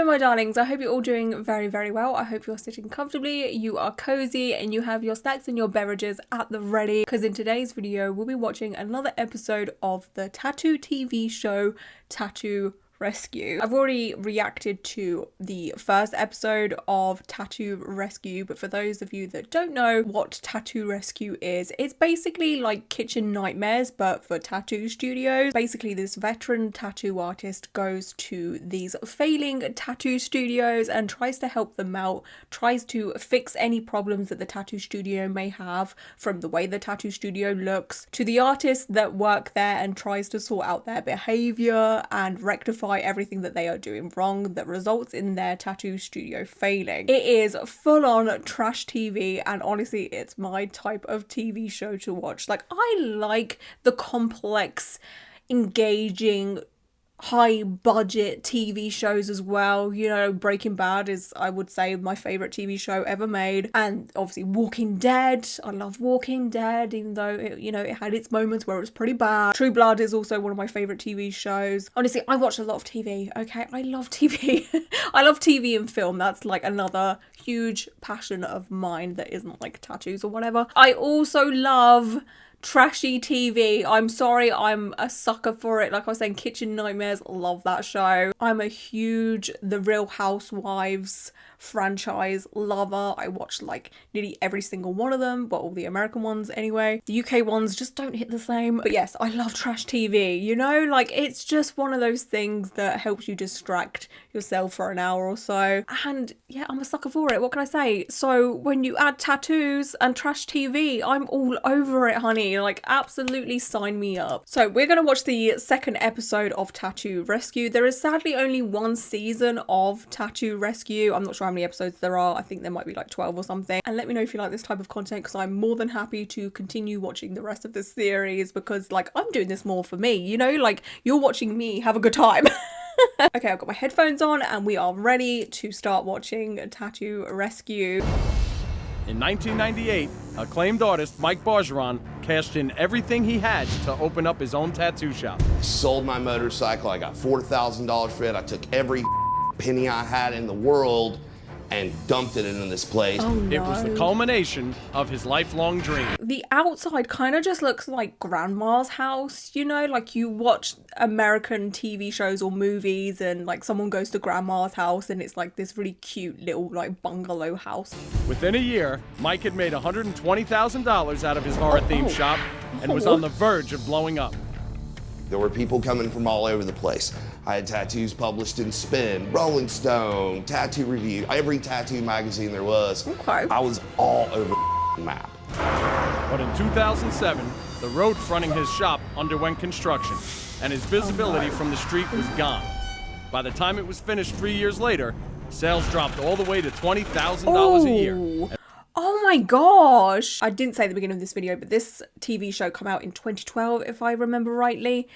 my darlings, I hope you're all doing very, very well. I hope you're sitting comfortably, you are cozy, and you have your snacks and your beverages at the ready, because in today's video we'll be watching another episode of the Tattoo TV show Tattoo Rescue. I've already reacted to the first episode of Tattoo Rescue, but for those of you that don't know what Tattoo Rescue is, it's basically like Kitchen Nightmares but for tattoo studios. Basically, this veteran tattoo artist goes to these failing tattoo studios and tries to help them out, tries to fix any problems that the tattoo studio may have, from the way the tattoo studio looks to the artists that work there, and tries to sort out their behavior and rectify everything that they are doing wrong that results in their tattoo studio failing. It is full on trash TV, and honestly it's my type of TV show to watch. Like, I like the complex, engaging, high budget TV shows as well. You know, Breaking Bad is, I would say, my favorite TV show ever made, and obviously Walking Dead. I love Walking Dead, even though it, you know, it had its moments where it was pretty bad. True Blood is also one of my favorite TV shows. Honestly, I watch a lot of TV. Okay, I love TV. I love TV and film. That's like another huge passion of mine that isn't like tattoos or whatever. I also love trashy TV. I'm sorry, I'm a sucker for it. Like I was saying, Kitchen Nightmares, love that show. I'm a huge The Real Housewives franchise lover. I watch like nearly every single one of them, but all the American ones anyway. The UK ones just don't hit the same. But yes, I love trash TV, you know, like it's just one of those things that helps you distract yourself for an hour or so. And yeah, I'm a sucker for it. What can I say? So when you add tattoos and trash TV, I'm all over it, honey. Like, absolutely sign me up. So we're gonna watch the second episode of Tattoo Rescue. There is sadly only one season of Tattoo Rescue. I'm not sure how many episodes there are. I think there might be like 12 or something. And let me know if you like this type of content, because I'm more than happy to continue watching the rest of this series, because like I'm doing this more for me, you know, like you're watching me have a good time. Okay, I've got my headphones on and we are ready to start watching Tattoo Rescue. In 1998, acclaimed artist Mike Bargeron cashed in everything he had to open up his own tattoo shop. Sold my motorcycle, I got $4,000 for it. I took every penny I had in the world and dumped it into this place. Oh, no. It was the culmination of his lifelong dream. The outside kind of just looks like grandma's house, you know, like you watch American TV shows or movies and like someone goes to grandma's house and it's like this really cute little like bungalow house. Within a year, Mike had made $120,000 out of his horror-themed shop and was on the verge of blowing up. There were people coming from all over the place. I had tattoos published in Spin, Rolling Stone, Tattoo Review, every tattoo magazine there was. Okay. I was all over the map. But in 2007, the road fronting his shop underwent construction, and his visibility from the street was gone. By the time it was finished 3 years later, sales dropped all the way to $20,000 a year. Oh my gosh. I didn't say at the beginning of this video, but this TV show came out in 2012, if I remember rightly.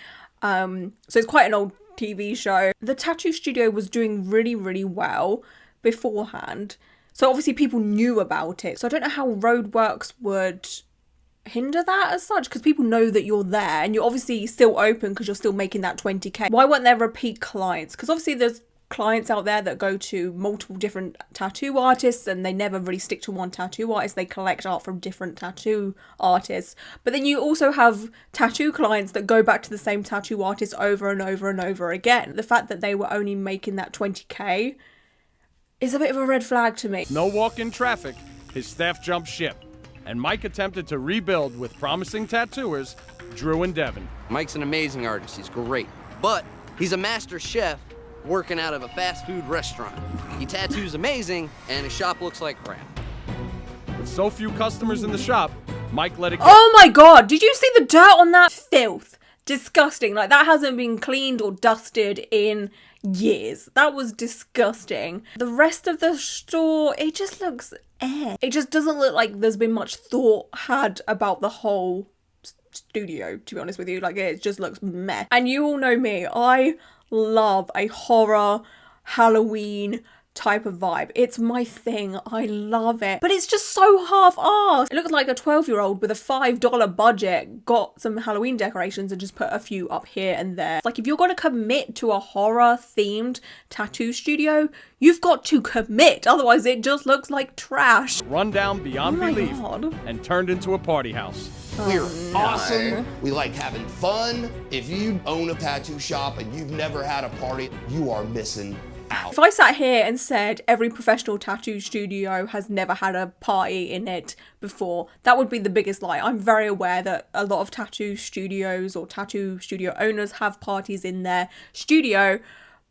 So it's quite an old TV show. The tattoo studio was doing really, really well beforehand. So obviously people knew about it. So I don't know how roadworks would hinder that as such, because people know that you're there and you're obviously still open because you're still making that 20k. Why weren't there repeat clients? Because obviously there's clients out there that go to multiple different tattoo artists and they never really stick to one tattoo artist. They collect art from different tattoo artists. But then you also have tattoo clients that go back to the same tattoo artist over and over and over again. The fact that they were only making that 20k is a bit of a red flag to me. No walk-in traffic, his staff jumped ship, and Mike attempted to rebuild with promising tattooers Drew and Devin. Mike's an amazing artist, he's great, but he's a master chef working out of a fast food restaurant. He tattoos amazing, and his shop looks like crap. With so few customers in the shop, Mike let it go. Oh my god, did you see the dirt on that? Filth. Disgusting. Like, that hasn't been cleaned or dusted in years. That was disgusting. The rest of the store, it just looks It just doesn't look like there's been much thought had about the whole studio, to be honest with you. Like, it just looks meh. And you all know me, I love a horror, Halloween type of vibe. It's my thing. I love it. But it's just so half-assed. It looks like a 12-year-old with a $5 budget got some Halloween decorations and just put a few up here and there. Like, if you're going to commit to a horror-themed tattoo studio, you've got to commit. Otherwise, it just looks like trash. Run down beyond belief God. and turned into a party house. We're awesome. We like having fun. If you own a tattoo shop and you've never had a party, you are missing out. If I sat here and said every professional tattoo studio has never had a party in it before, that would be the biggest lie. I'm very aware that a lot of tattoo studios or tattoo studio owners have parties in their studio,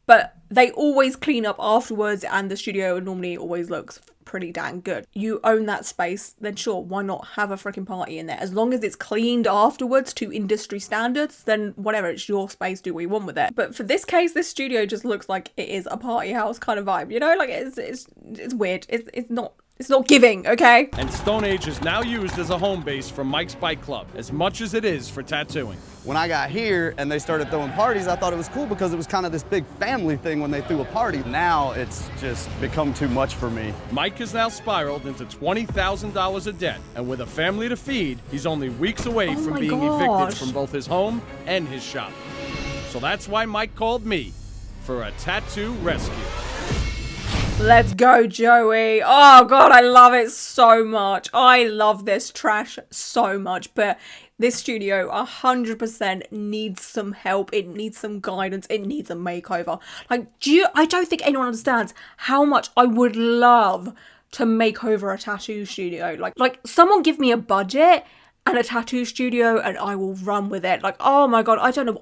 but they always clean up afterwards and the studio normally always looks pretty dang good. You own that space, then sure, why not have a freaking party in there? As long as it's cleaned afterwards to industry standards, then whatever, it's your space, do what you want with it. But for this case, this studio just looks like it is a party house kind of vibe, you know? Like, it's weird. It's not giving, okay? And Stone Age is now used as a home base for Mike's Bike Club, as much as it is for tattooing. When I got here and they started throwing parties, I thought it was cool because it was kind of this big family thing when they threw a party. Now it's just become too much for me. Mike has now spiraled into $20,000 of debt, and with a family to feed, he's only weeks away from being evicted from both his home and his shop. So that's why Mike called me for a tattoo rescue. Let's go, Joey. Oh, God, I love it so much. I love this trash so much, but this studio 100% needs some help. It needs some guidance. It needs a makeover. Like, I don't think anyone understands how much I would love to make over a tattoo studio. Like someone give me a budget and a tattoo studio and I will run with it. Like, oh my God, I don't know.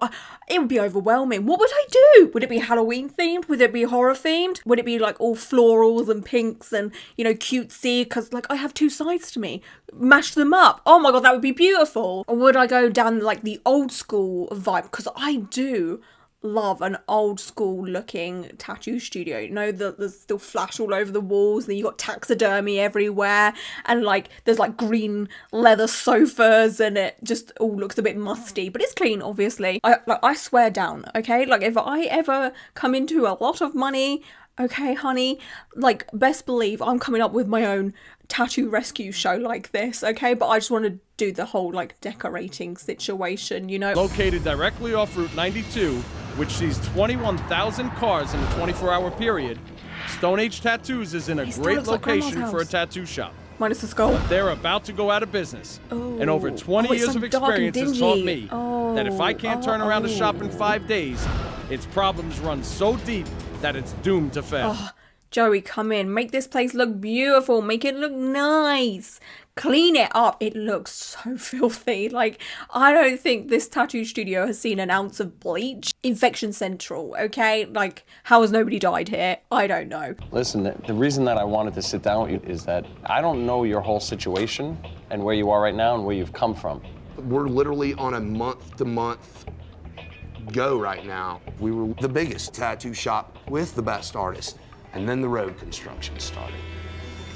It would be overwhelming. What would I do? Would it be Halloween themed? Would it be horror themed? Would it be like all florals and pinks and, you know, cutesy? Because like I have two sides to me. Mash them up. Oh my God, that would be beautiful. Or would I go down like the old school vibe? Because I do love an old school looking tattoo studio, you know, there's still flash all over the walls, and you got taxidermy everywhere, and like there's like green leather sofas, and it just all looks a bit musty, but it's clean, obviously. I swear down, okay, like if I ever come into a lot of money, okay honey, like best believe I'm coming up with my own tattoo rescue show like this, okay? But I just want to do the whole like decorating situation, you know. Located directly off Route 92, which sees 21,000 cars in a 24-hour period, Stone Age Tattoos is in a great location for a tattoo shop. Minus the skull. But they're about to go out of business. And over 20 years of experience has taught me that if I can't turn around a shop in 5 days, its problems run so deep that it's doomed to fail. Joey, come in. Make this place look beautiful. Make it look nice. Clean it up. It looks so filthy. Like, I don't think this tattoo studio has seen an ounce of bleach. Infection Central, okay? Like, how has nobody died here? I don't know. Listen, the reason that I wanted to sit down with you is that I don't know your whole situation and where you are right now and where you've come from. We're literally on a month-to-month go right now. We were the biggest tattoo shop with the best artist. And then the road construction started.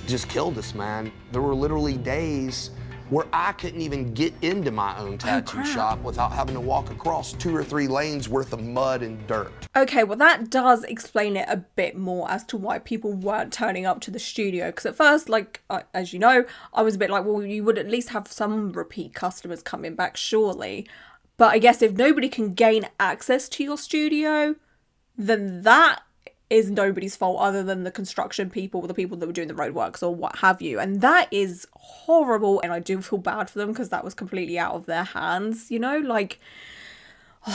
Just killed us, man. There were literally days where I couldn't even get into my own tattoo shop without having to walk across 2 or 3 lanes worth of mud and dirt. Okay, well that does explain it a bit more as to why people weren't turning up to the studio. Because at first, like, as you know, I was a bit like, well, you would at least have some repeat customers coming back, surely. But I guess if nobody can gain access to your studio, then that is nobody's fault other than the construction people or the people that were doing the roadworks or what have you. And that is horrible. And I do feel bad for them because that was completely out of their hands, you know? Like,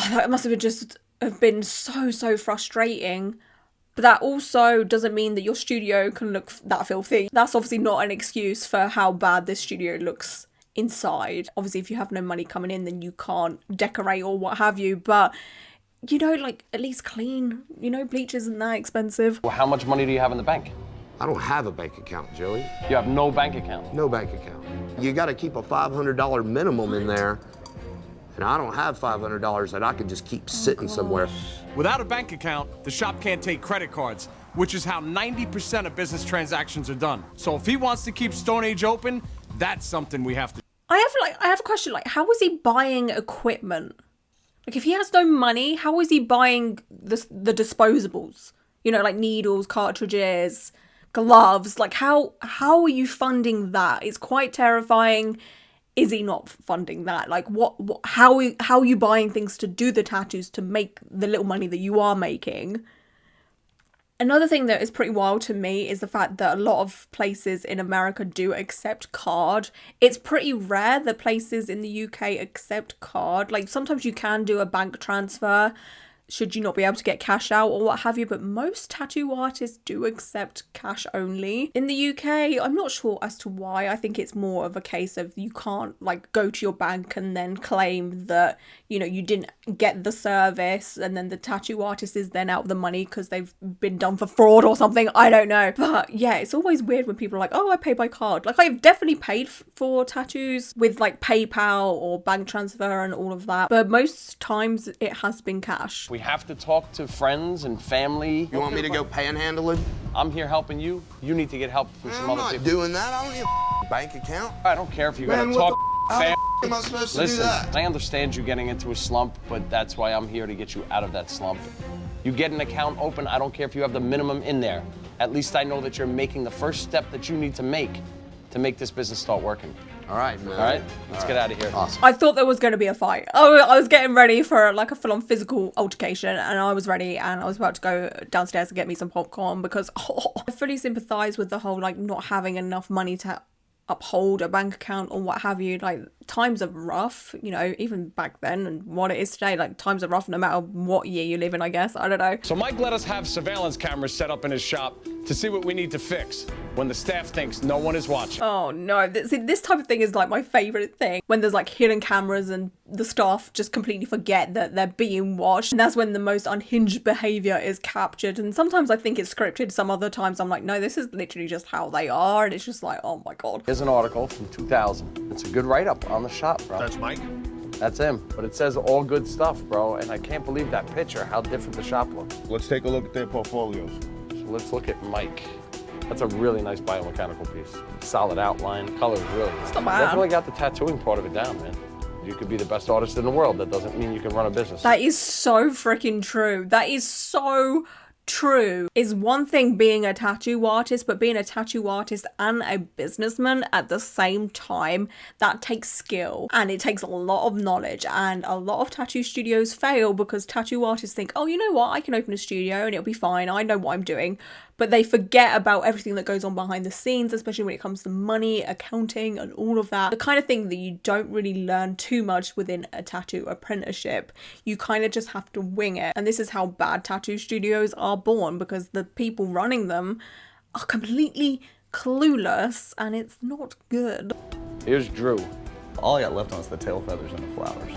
that must have been so frustrating. But that also doesn't mean that your studio can look that filthy. That's obviously not an excuse for how bad this studio looks inside. Obviously, if you have no money coming in, then you can't decorate or what have you. But you know, like, at least clean. You know, bleach isn't that expensive. Well, how much money do you have in the bank? I don't have a bank account, Joey. You have no bank account? No bank account. You got to keep a $500 minimum in there. And I don't have $500 that I can just keep sitting somewhere. Without a bank account, the shop can't take credit cards, which is how 90% of business transactions are done. So if he wants to keep Stone Age open, that's something we have to. I have a question. Like, how is he buying equipment? Like, if he has no money, how is he buying the disposables? You you know, like needles, cartridges, gloves. Like how are you funding that? It's quite terrifying. Is he not funding that? Like how are you buying things to do the tattoos to make the little money that you are making? Another thing that is pretty wild to me is the fact that a lot of places in America do accept card. It's pretty rare that places in the UK accept card. Like sometimes you can do a bank transfer should you not be able to get cash out or what have you, but most tattoo artists do accept cash only. In the UK, I'm not sure as to why. I think it's more of a case of you can't like go to your bank and then claim that, you know, you didn't get the service and then the tattoo artist is then out of the money because they've been done for fraud or something. I don't know. But yeah, it's always weird when people are like, oh, I pay by card. Like I've definitely paid for tattoos with like PayPal or bank transfer and all of that, but most times it has been cash. We have to talk to friends and family. You want me to go panhandling? I'm here helping you. You need to get help from some I'm other not people. doing that. I don't need a bank account. I don't care if you Man, gotta what talk. How am I supposed to Listen, do that? I understand you getting into a slump, but that's why I'm here to get you out of that slump. You get an account open, I don't care if you have the minimum in there. At least I know that you're making the first step that you need to make this business start working. All right, man. All right? Let's get out of here. Awesome. I thought there was going to be a fight. I was getting ready for like a full-on physical altercation and I was ready and I was about to go downstairs to get me some popcorn because I fully sympathise with the whole like not having enough money to uphold a bank account or what have you. Like times are rough, you know, even back then and what it is today. Like times are rough no matter what year you live in, I guess. I don't know. So Mike let us have surveillance cameras set up in his shop to see what we need to fix when the staff thinks no one is watching. Oh no, this type of thing is like my favourite thing. When there's like hidden cameras and the staff just completely forget that they're being watched. And that's when the most unhinged behaviour is captured. And sometimes I think it's scripted. Some other times I'm like, no, this is literally just how they are. And it's just like, oh my God. Here's an article from 2000. It's a good write-up on the shop, bro. That's Mike? That's him. But it says all good stuff, bro. And I can't believe that picture, how different the shop looks. Let's take a look at their portfolios. So let's look at Mike. That's a really nice biomechanical piece. Solid outline, colors really. It's not bad. Definitely got the tattooing part of it down, man. You could be the best artist in the world. That doesn't mean you can run a business. That is so freaking true. That is so true. Is one thing being a tattoo artist, but being a tattoo artist and a businessman at the same time, that takes skill and it takes a lot of knowledge. And a lot of tattoo studios fail because tattoo artists think, oh, you know what, I can open a studio and it'll be fine, I know what I'm doing. But they forget about everything that goes on behind the scenes, especially when it comes to money, accounting, and all of that. The kind of thing that you don't really learn too much within a tattoo apprenticeship. You kind of just have to wing it. And this is how bad tattoo studios are born, because the people running them are completely clueless and it's not good. Here's Drew. All I got left on is the tail feathers and the flowers.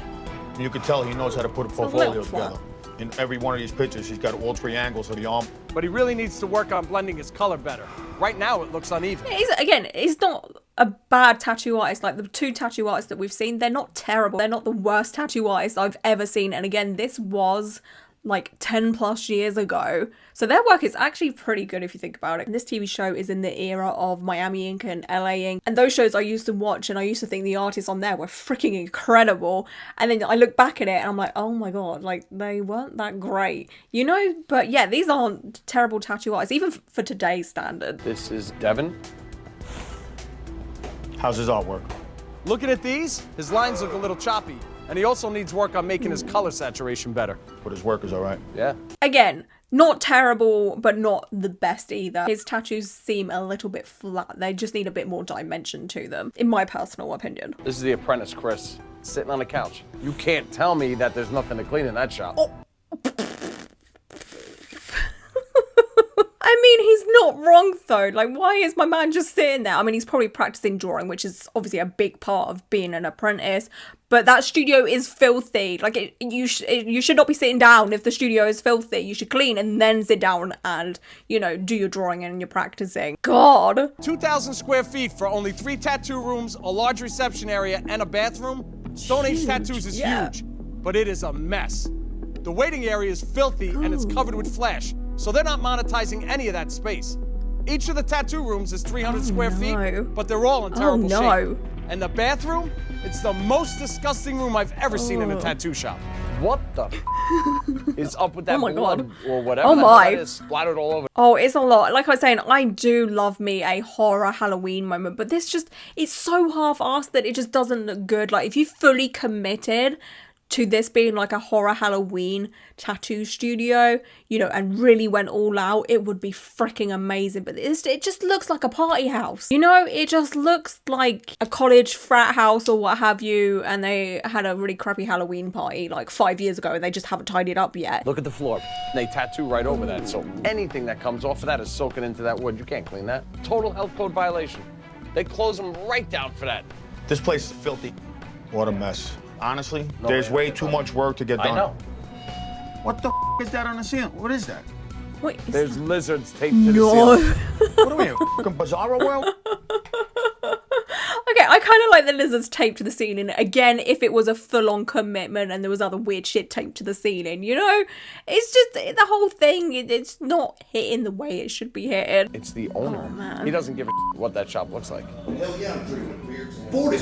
You could tell he knows how to put a a portfolio little together. In every one of these pictures, he's got all three angles of the arm. But he really needs to work on blending his color better. Right now, it looks uneven. He's not a bad tattoo artist. Like the two tattoo artists that we've seen, they're not terrible. They're not the worst tattoo artists I've ever seen. And again, this was like 10 plus years ago. So their work is actually pretty good if you think about it. And this TV show is in the era of Miami Ink and LA Ink. And those shows I used to watch and I used to think the artists on there were freaking incredible. And then I look back at it and I'm like, oh my God, like they weren't that great, you know? But yeah, these aren't terrible tattoo artists, even for today's standard. This is Devin. How's his artwork? Looking at these, his lines look a little choppy. And he also needs work on making his color saturation better. But his work is all right. Yeah. Again, not terrible, but not the best either. His tattoos seem a little bit flat. They just need a bit more dimension to them, in my personal opinion. This is the apprentice, Chris, sitting on the couch. You can't tell me that there's nothing to clean in that shop. Oh. I mean, he's not wrong though. Like, why is my man just sitting there? I mean, he's probably practicing drawing, which is obviously a big part of being an apprentice. But that studio is filthy. Like, you should not be sitting down if the studio is filthy. You should clean and then sit down and, you know, do your drawing and your practicing. God. 2,000 square feet for only 3 tattoo rooms, a large reception area, and a bathroom. Stone Age Tattoos is huge, but it is a mess. The waiting area is filthy and it's covered with flash, so they're not monetizing any of that space. Each of the tattoo rooms is 300 square feet, but they're all in terrible shape. And the bathroom, it's the most disgusting room I've ever seen in a tattoo shop. What the is up with that my blood God. or whatever Oh the hell my. that is splattered all over? Oh, it's a lot. Like I was saying, I do love me a horror Halloween moment, but this just, it's so half-assed that it just doesn't look good. Like, if you fully committed to this being like a horror Halloween tattoo studio, you know, and really went all out, it would be freaking amazing. But it just looks like a party house, you know. It just looks like a college frat house or what have you, and they had a really crappy Halloween party like 5 years ago and they just haven't tidied up yet. Look at the floor. They tattoo right over that, so anything that comes off of that is soaking into that wood. You can't clean that. Total health code violation. They close them right down for that. This place is filthy. What a mess. Honestly, No, there's man, way it's too not. much work to get done. I know. What the is that on the ceiling? What is that? Wait, is There's that... lizards taped to the No. ceiling. What are we in, fucking Bizarro World? Okay, I kind of like the lizards taped to the ceiling. Again, if it was a full-on commitment and there was other weird shit taped to the ceiling, you know? It's just, the whole thing, it's not hitting the way it should be hitting. It's the owner. Oh, man. He doesn't give a what that shop looks like. Hell yeah, I'm drinking beers. 40.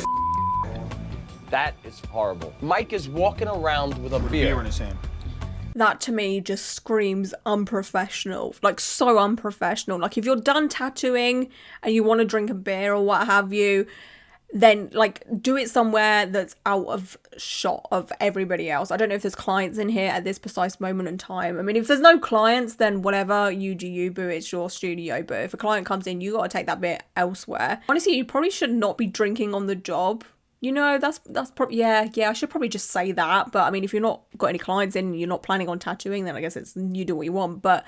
That is horrible. Mike is walking around with a Beer beer. in his hand. That to me just screams unprofessional, like so unprofessional. Like if you're done tattooing and you want to drink a beer or what have you, then like do it somewhere that's out of shot of everybody else. I don't know if there's clients in here at this precise moment in time. I mean, if there's no clients, then whatever, you do you, boo, it's your studio. But if a client comes in, you got to take that beer elsewhere. Honestly, you probably should not be drinking on the job. You know, that's probably, yeah, I should probably just say that. But I mean, if you're not got any clients in and you're not planning on tattooing, then I guess it's, you do what you want. But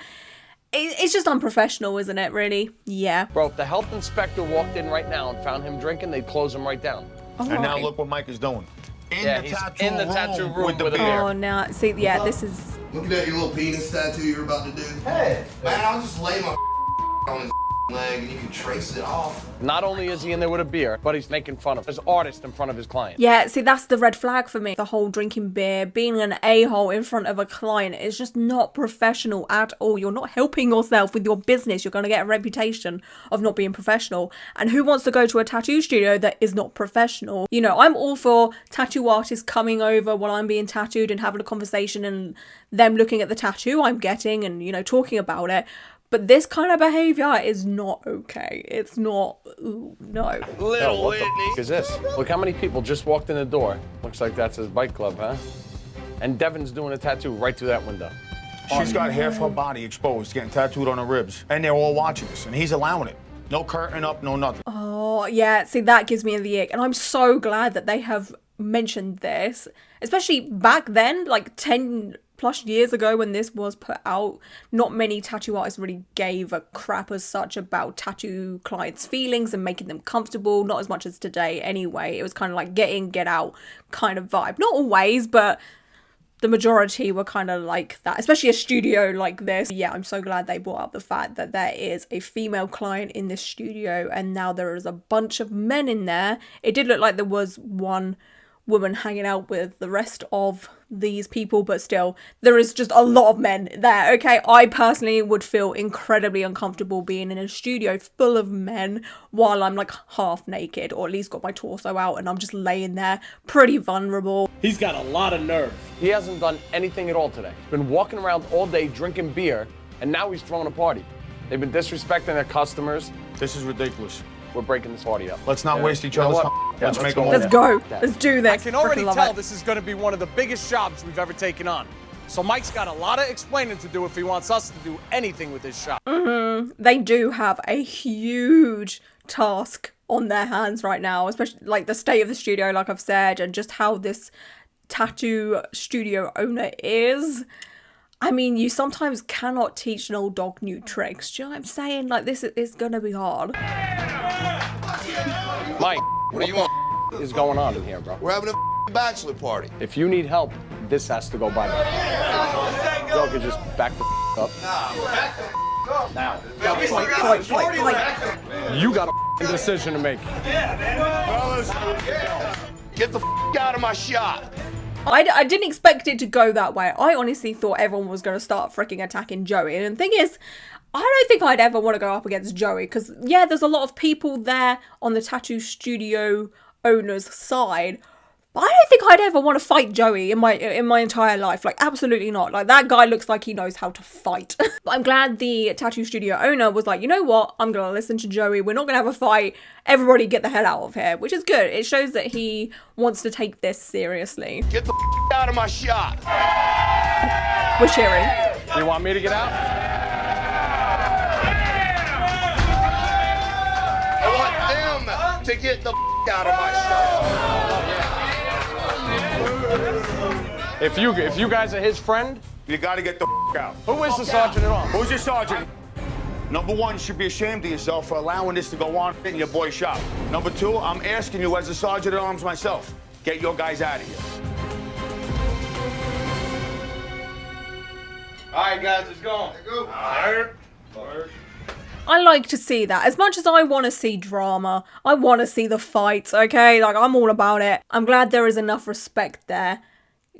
it's just unprofessional, isn't it, really? Yeah. Bro, if the health inspector walked in right now and found him drinking, they'd close him right down. All And now right. look what Mike is doing. Yeah, he's in the tattoo room with the with a beer. beer. Oh, now, see, yeah, this is... Looking at your little penis tattoo you're about to do. Hey, man, I'll just lay my on his leg and you can trace it off. Not only is he in there with a beer, but he's making fun of his artist in front of his client. Yeah, see, that's the red flag for me. The whole drinking beer, being an a-hole in front of a client is just not professional at all. You're not helping yourself with your business. You're going to get a reputation of not being professional. And who wants to go to a tattoo studio that is not professional? You know, I'm all for tattoo artists coming over while I'm being tattooed and having a conversation and them looking at the tattoo I'm getting and, you know, talking about it. But this kind of behavior is not okay. It's not, ooh, no. Yo, what the f is this? Look how many people just walked in the door. Looks like that's his bike club, huh? And Devin's doing a tattoo right through that window. She's got half her body exposed, getting tattooed on her ribs. And they're all watching us, and he's allowing it. No curtain up, no nothing. Oh, yeah, see, that gives me the ick. And I'm so glad that they have mentioned this, especially back then, like 10 plus years ago when this was put out. Not many tattoo artists really gave a crap as such about tattoo clients' feelings and making them comfortable. Not as much as today anyway. It was kind of like get in, get out kind of vibe. Not always, but the majority were kind of like that, especially a studio like this. Yeah, I'm so glad they brought up the fact that there is a female client in this studio and now there is a bunch of men in there. It did look like there was one woman hanging out with the rest of these people, but still, there is just a lot of men there, okay? I personally would feel incredibly uncomfortable being in a studio full of men while I'm like half naked, or at least got my torso out and I'm just laying there pretty vulnerable. He's got a lot of nerve. He hasn't done anything at all today. He's been walking around all day drinking beer, and now he's throwing a party. They've been disrespecting their customers. This is ridiculous. We're breaking this party up. Let's not waste each You know other's what? time. Yeah, Let's make go. a Let's move. go. Let's do this. I can already Freaking love tell it. this is going to be one of the biggest jobs we've ever taken on. So Mike's got a lot of explaining to do if he wants us to do anything with this shop. They do have a huge task on their hands right now, especially like the state of the studio, like I've said, and just how this tattoo studio owner is. I mean, you sometimes cannot teach an old dog new tricks. Do you know what I'm saying? Like, this is gonna be hard. Mike, What do you want? is going on in here, bro? We're having a bachelor party. If you need help, this has to go by. Y'all could just back the up. Now. Fight. You got a decision to make. Get the out of my shop. I didn't expect it to go that way. I honestly thought everyone was going to start freaking attacking Joey. And the thing is, I don't think I'd ever want to go up against Joey. Because, yeah, there's a lot of people there on the tattoo studio owner's side. But I don't think I'd ever want to fight Joey in my entire life. Like, absolutely not. Like, that guy looks like he knows how to fight. But I'm glad the tattoo studio owner was like, you know what? I'm going to listen to Joey. We're not going to have a fight. Everybody get the hell out of here, which is good. It shows that he wants to take this seriously. Get the out of my shop. We're cheering. You want me to get out? I want them to get the out of my shop. If you guys are his friend, You gotta get the out. who is the sergeant at arms? Who's your sergeant? Number one, you should be ashamed of yourself for allowing this to go on in your boy's shop. Number two, I'm asking you as a sergeant at arms myself, get your guys out of here. All right, guys, let's go. All right. I like to see that. As much as I want to see drama, I want to see the fights, okay? Like, I'm all about it. I'm glad there is enough respect there,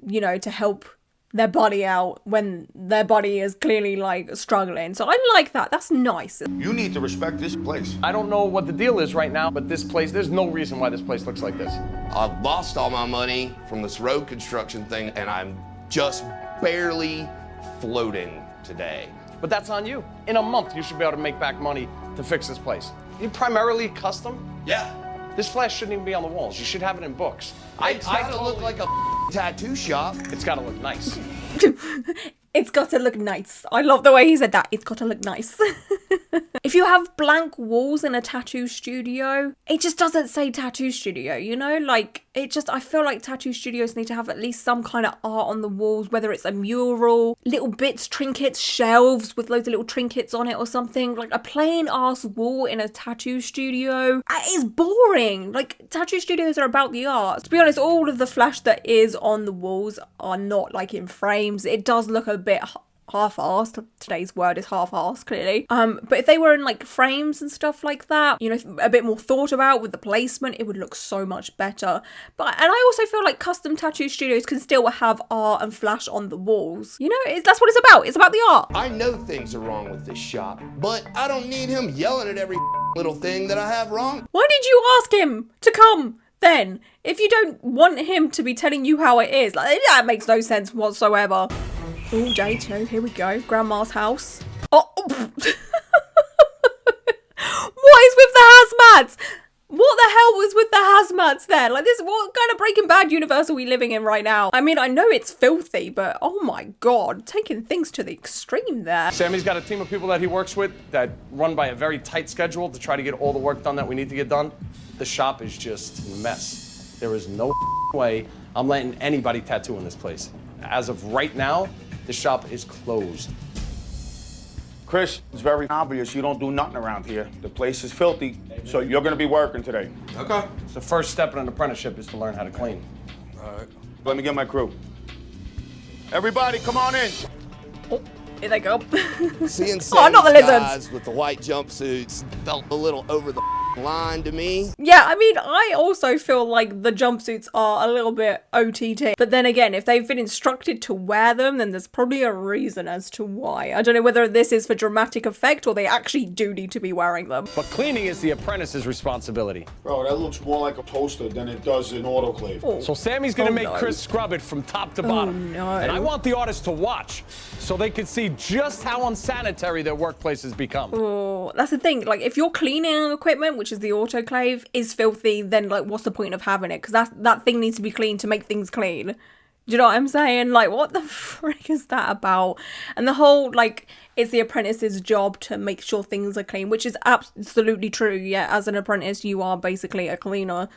you know, to help their buddy out when their buddy is clearly, like, struggling. So I like that. That's nice. You need to respect this place. I don't know what the deal is right now, but this place, there's no reason why this place looks like this. I've lost all my money from this road construction thing, and I'm just barely floating today. But that's on you. In a month, you should be able to make back money to fix this place. You primarily custom? Yeah. This flash shouldn't even be on the walls. You should have it in books. It's gotta look like a tattoo shop. It's gotta look nice. It's got to look nice. I love the way he said that. It's got to look nice. If you have blank walls in a tattoo studio, it just doesn't say tattoo studio, you know? Like, I feel like tattoo studios need to have at least some kind of art on the walls, whether it's a mural, little bits, trinkets, shelves with loads of little trinkets on it or something. Like, a plain ass wall in a tattoo studio, it is boring. Like, tattoo studios are about the art. To be honest, all of the flash that is on the walls are not like in frames. It does look a bit half-assed. Today's word is half-assed, clearly. But if they were in like frames and stuff like that, you know, a bit more thought about with the placement, it would look so much better. And I also feel like custom tattoo studios can still have art and flash on the walls. You know, that's what it's about. It's about the art. I know things are wrong with this shop, but I don't need him yelling at every little thing that I have wrong. Why did you ask him to come then? If you don't want him to be telling you how it is, like, that makes no sense whatsoever. Oh, day two, here we go. Grandma's house. Oh, what is with the hazmats? What the hell was with the hazmats there? Like, what kind of Breaking Bad universe are we living in right now? I mean, I know it's filthy, but oh my God, taking things to the extreme there. Sammy's got a team of people that he works with that run by a very tight schedule to try to get all the work done that we need to get done. The shop is just a mess. There is no way I'm letting anybody tattoo in this place. As of right now, the shop is closed. Chris, it's very obvious you don't do nothing around here. The place is filthy, so you're gonna be working today. Okay. The first step in an apprenticeship is to learn how to clean. All right. Let me get my crew. Everybody, come on in. Oh, here they go. Seeing Oh, not the Sammy's lizards. guys with the white jumpsuits felt a little over the line to me. Yeah, I mean, I also feel like the jumpsuits are a little bit OTT. But then again, if they've been instructed to wear them, then there's probably a reason as to why. I don't know whether this is for dramatic effect or they actually do need to be wearing them. But cleaning is the apprentice's responsibility. Bro, that looks more like a toaster than it does an autoclave. Oh. So Sammy's gonna make no. Chris scrub it from top to bottom. no. And I want the artists to watch so they can see just how unsanitary their workplaces become. Oh, that's the thing. Like, if your cleaning equipment, which is the autoclave, is filthy, then like, what's the point of having it? Because that thing needs to be clean to make things clean. Do you know what I'm saying? Like, what the frick is that about? And the whole, like, it's the apprentice's job to make sure things are clean, which is absolutely true. Yeah, as an apprentice, you are basically a cleaner,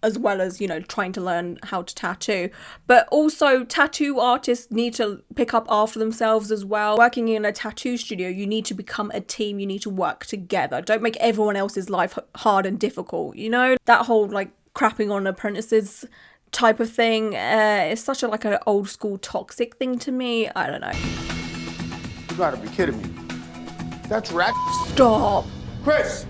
as well as, you know, trying to learn how to tattoo. But also, tattoo artists need to pick up after themselves as well. Working in a tattoo studio, you need to become a team. You need to work together. Don't make everyone else's life hard and difficult, you know? That whole, like, crapping on apprentices type of thing is such a, like, an old school toxic thing to me. I don't know. You gotta be kidding me. That's rat. Stop. Chris!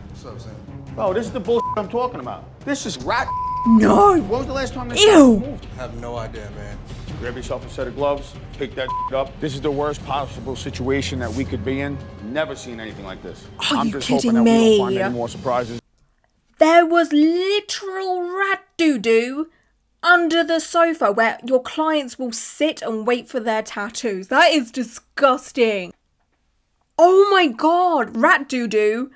What's up, Sam? Bro, this is the bullshit I'm talking about. This is rat. No. When was the last time this Ew. moved? I have no idea, man. Grab yourself a set of gloves, pick that up. This is the worst possible situation that we could be in. Never seen anything like this. Are I'm you just kidding hoping that we don't me? find any more surprises. There was literal rat doo-doo under the sofa where your clients will sit and wait for their tattoos. That is disgusting. Oh my god, rat doo-doo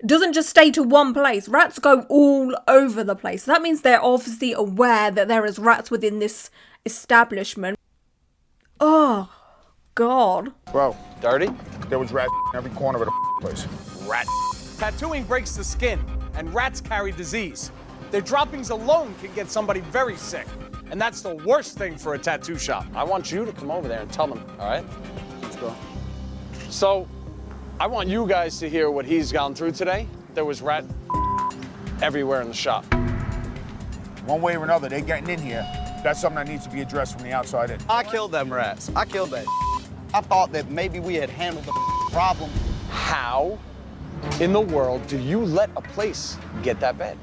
doesn't just stay to one place. Rats go all over the place. That means they're obviously aware that there is rats within this establishment. Oh, God. Bro, Dirty? there was rats in every corner of the place. Rat. Tattooing breaks the skin, and rats carry disease. Their droppings alone can get somebody very sick, and that's the worst thing for a tattoo shop. I want you to come over there and tell them, all right? Let's go. So, I want you guys to hear what he's gone through today. There was rat everywhere in the shop. One way or another, they getting in here. That's something that needs to be addressed from the outside in. I killed them rats. I killed that. I thought that maybe we had handled the problem. How in the world do you let a place get that bad?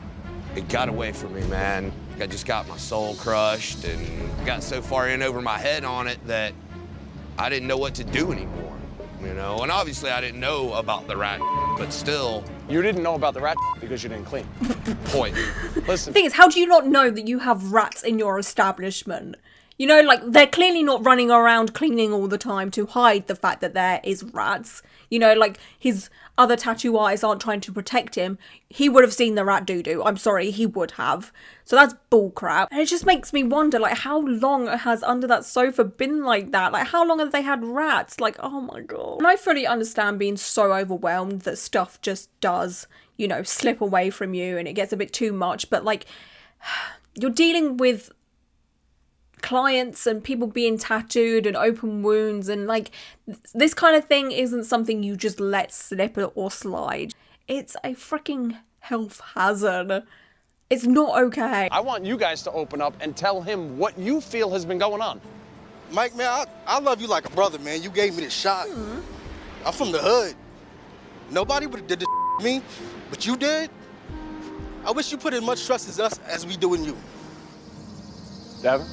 It got away from me, man. I just got my soul crushed and got so far in over my head on it that I didn't know what to do anymore, you know? And obviously I didn't know about the rat, but still. You didn't know about the rat because you didn't clean. Point. Listen. The thing is, how do you not know that you have rats in your establishment? You know, like, they're clearly not running around cleaning all the time to hide the fact that there is rats. You know, like, his other tattoo artists aren't trying to protect him. He would have seen the rat doo-doo. I'm sorry, he would have. So that's bullcrap. And it just makes me wonder, like, how long has under that sofa been like that? Like, how long have they had rats? Like, oh my god. And I fully understand being so overwhelmed that stuff just does, you know, slip away from you and it gets a bit too much. But, like, you're dealing with clients and people being tattooed and open wounds, and like this kind of thing isn't something you just let slip or slide. It's a freaking health hazard. It's not okay. I want you guys to open up and tell him what you feel has been going on. Mike, man, I love you like a brother, man. You gave me this shot. I'm from the hood. Nobody would have did this to me, but you did. I wish you put as much trust as us as we do in you. Devin?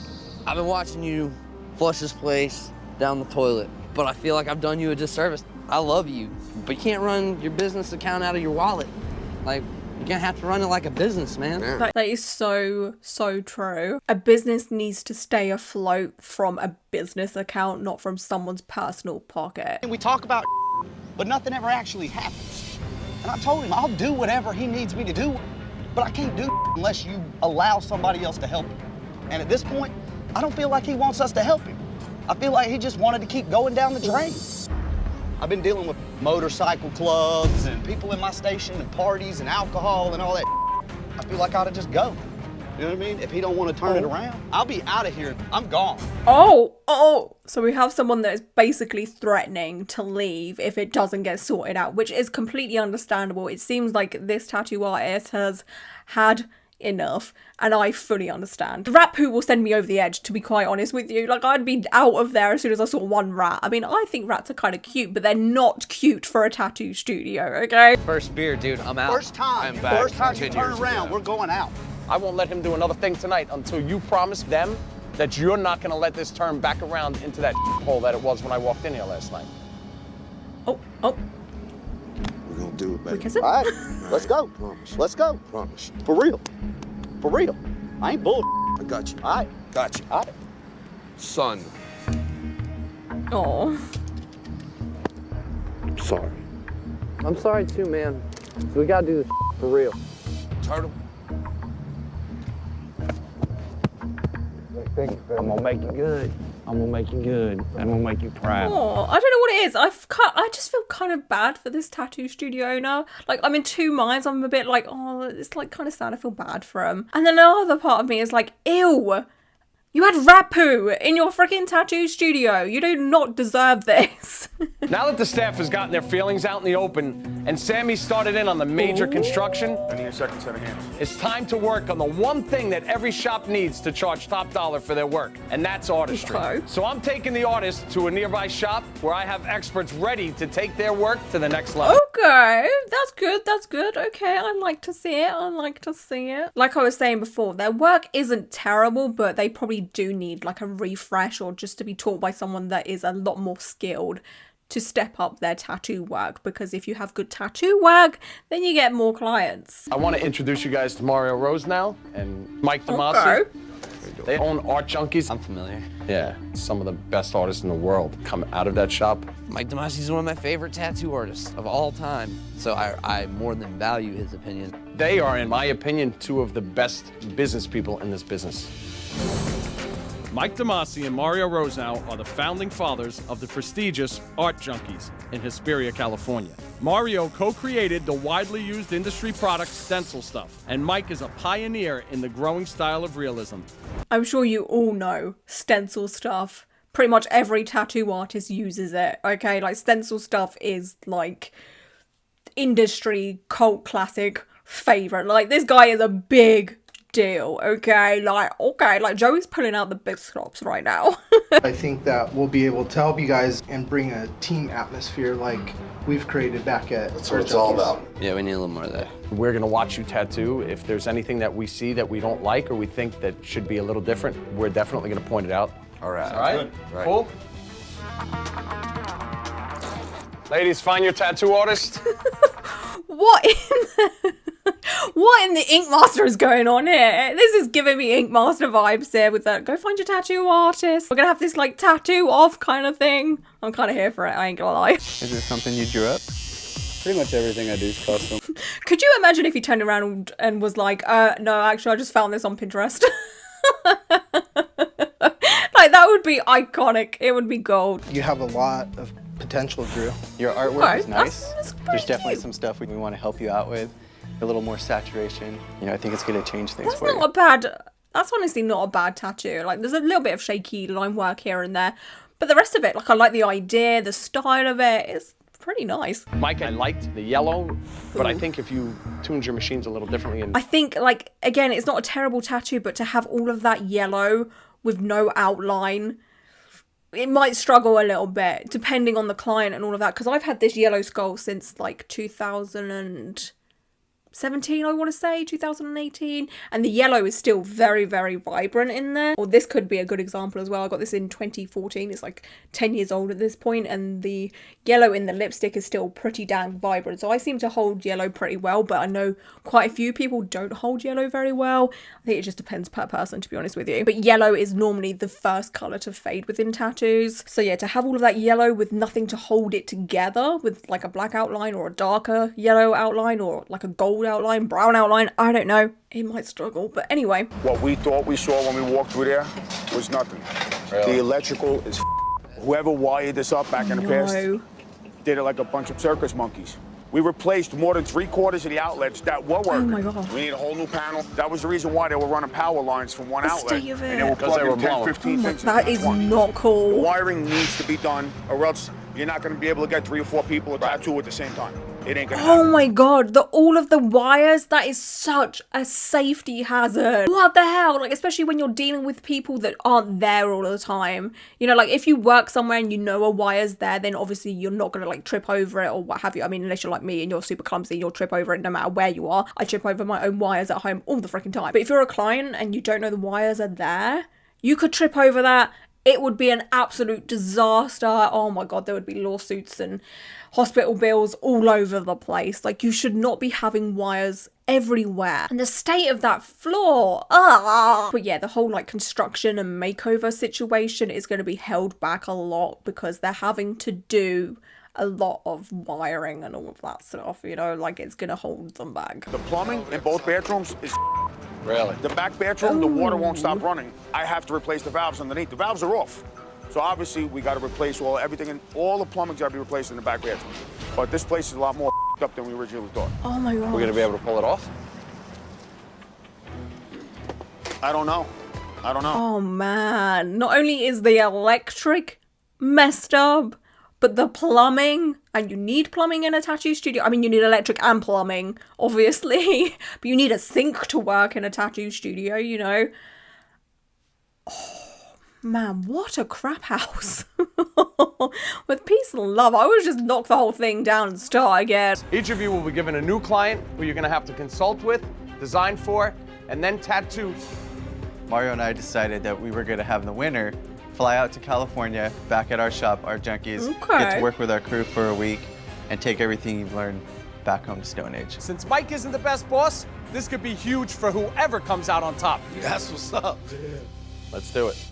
I've been watching you flush this place down the toilet, but I feel like I've done you a disservice. I love you, but you can't run your business account out of your wallet. Like, you're gonna have to run it like a business, man. That is so true. A business needs to stay afloat from a business account, not from someone's personal pocket. We talk about but nothing ever actually happens. And I told him I'll do whatever he needs me to do, but I can't do unless you allow somebody else to help him. And at this point, I don't feel like he wants us to help him. I feel like he just wanted to keep going down the drain. I've been dealing with motorcycle clubs and people in my station and parties and alcohol and all that. I feel like I ought to just go. You know what I mean? If he don't want to turn it around, I'll be out of here. I'm gone. Oh, so we have someone that is basically threatening to leave if it doesn't get sorted out, which is completely understandable. It seems like this tattoo artist has had enough, and I fully understand. The rat poo will send me over the edge, to be quite honest with you. Like, I'd be out of there as soon as I saw one rat. I mean, I think rats are kind of cute, but they're not cute for a tattoo studio, okay? First beer, dude, I'm out. First time you 10 turn years around, ago. we're going out. I won't let him do another thing tonight until you promise them that you're not gonna let this turn back around into that hole that it was when I walked in here last night. Oh, We're gonna do it, baby. we kissing? All right, let's go. Promise. Let's go. Promise. For real. For real. I ain't bull. I got you. All right. Got you. All right. Son, Oh, I'm sorry. I'm sorry too, man. We gotta do this for real. Turtle. I'm gonna make you good. I'm gonna make you good. I'm gonna make you proud. oh, I don't know what it is. I just feel kind of bad for this tattoo studio owner. Like, I'm in two minds. I'm a bit like, oh, it's like kind of sad. I feel bad for him. And then another part of me is like, ew. You had rat poo in your freaking tattoo studio. You do not deserve this. Now that the staff has gotten their feelings out in the open and Sammy started in on the major construction, I need a second set of hands. it's time to work on the one thing that every shop needs to charge top dollar for their work, and that's artistry. Okay. So I'm taking the artist to a nearby shop where I have experts ready to take their work to the next level. Okay, that's good, that's good. Okay, I like to see it, I like to see it. Like I was saying before, their work isn't terrible, but they probably do need like a refresh or just to be taught by someone that is a lot more skilled to step up their tattoo work, because if you have good tattoo work, then you get more clients. I want to introduce you guys to Mario Rose now and Mike DeMasi. Okay. They own Art Junkies. I'm familiar. Yeah, some of the best artists in the world come out of that shop. Mike DeMasi is one of my favorite tattoo artists of all time, so I more than value his opinion. They are, in my opinion, two of the best business people in this business. Mike DeMasi and Mario Rosenow are the founding fathers of the prestigious Art Junkies in Hesperia, California. Mario co-created the widely used industry product Stencil Stuff, and Mike is a pioneer in the growing style of realism. I'm sure you all know Stencil Stuff. Pretty much every tattoo artist uses it, okay? Like, Stencil Stuff is, like, industry cult classic favorite. Like, this guy is a big deal, okay? Like, Joey's pulling out the big stops right now. I think that we'll be able to help you guys and bring a team atmosphere like we've created back at That's what it's all about. Yeah, we need a little more of that. We're gonna watch you tattoo. If there's anything that we see that we don't like or we think that should be a little different, we're definitely gonna point it out. All right. All right? Right. Cool? Ladies, find your tattoo artist. What in the Ink Master is going on here? This is giving me Ink Master vibes here with that. Go find your tattoo artist. We're gonna have this like tattoo off kind of thing. I'm kind of here for it, I ain't gonna lie. Is it something you drew up? Pretty much everything I do is custom. Could you imagine if he turned around and was like, no, actually I just found this on Pinterest. Like, that would be iconic. It would be gold. You have a lot of potential, Drew. Your artwork is nice. That's There's definitely some stuff we want to help you out with. A little more saturation. You know, I think it's going to change things That's for you. not a bad. That's honestly not a bad tattoo. Like, there's a little bit of shaky line work here and there, but the rest of it, like, I like the idea, the style of it. It's pretty nice. Mike, I liked the yellow, but I think if you tuned your machines a little differently and I think, like, again, it's not a terrible tattoo, but to have all of that yellow with no outline, it might struggle a little bit, depending on the client and all of that. Because I've had this yellow skull since, like, 2017, I want to say, 2018, and the yellow is still very, very vibrant in there. Or this could be a good example as well. I got this in 2014. It's like 10 years old at this point, and the yellow in the lipstick is still pretty damn vibrant. So I seem to hold yellow pretty well, but I know quite a few people don't hold yellow very well. I think it just depends per person, to be honest with you. But yellow is normally the first colour to fade within tattoos. So yeah, to have all of that yellow with nothing to hold it together, with like a black outline or a darker yellow outline or like a gold outline, brown outline, I don't know, it might struggle. But anyway, What we thought we saw when we walked through there was nothing. The electrical is whoever wired this up back in the past did it like a bunch of circus monkeys. We replaced more than 3/4 of the outlets that were working. Oh my God. We need a whole new panel. That was the reason why they were running power lines from one outlet. state of And they were it. Because they plugging were 10, blowing. 15 things that into is one. not The cool. wiring needs to be done, or else you're not going to be able to get 3 or 4 people a tattoo at the same time. It ain't gonna Oh happen. my God, all of the wires, that is such a safety hazard. What the hell? Like, especially when you're dealing with people that aren't there all the time. You know, like, if you work somewhere and you know a wire's there, then obviously you're not gonna like trip over it or what have you. I mean, unless you're like me and you're super clumsy, you'll trip over it no matter where you are. I trip over my own wires at home all the freaking time. But if you're a client and you don't know the wires are there, you could trip over that. It would be an absolute disaster. Oh my God, there would be lawsuits and hospital bills all over the place. Like, you should not be having wires everywhere. And the state of that floor, But yeah, the whole like construction and makeover situation is going to be held back a lot because they're having to do a lot of wiring and all of that stuff, you know, like, it's going to hold them back. The plumbing in both bedrooms is really. the back bedroom, the water won't stop running. I have to replace the valves underneath. The valves are off. So obviously we got to replace everything, and all the plumbing's got to be replaced in the back bedroom. But this place is a lot more up than we originally thought. Oh my God. We're gonna be able to pull it off? I don't know. Oh man, not only is the electric messed up, but the plumbing, and you need plumbing in a tattoo studio. I mean, you need electric and plumbing, obviously, but you need a sink to work in a tattoo studio, you know. Oh man, what a crap house. With peace and love, I would just knock the whole thing down and start again. Each of you will be given a new client who you're gonna have to consult with, design for, and then tattoo. Mario and I decided that we were going to have the winner fly out to California, back at our shop, Art Junkies, get to work with our crew for a week, and take everything you've learned back home to Stone Age. Since Mike isn't the best boss, this could be huge for whoever comes out on top. That's what's up. Let's do it.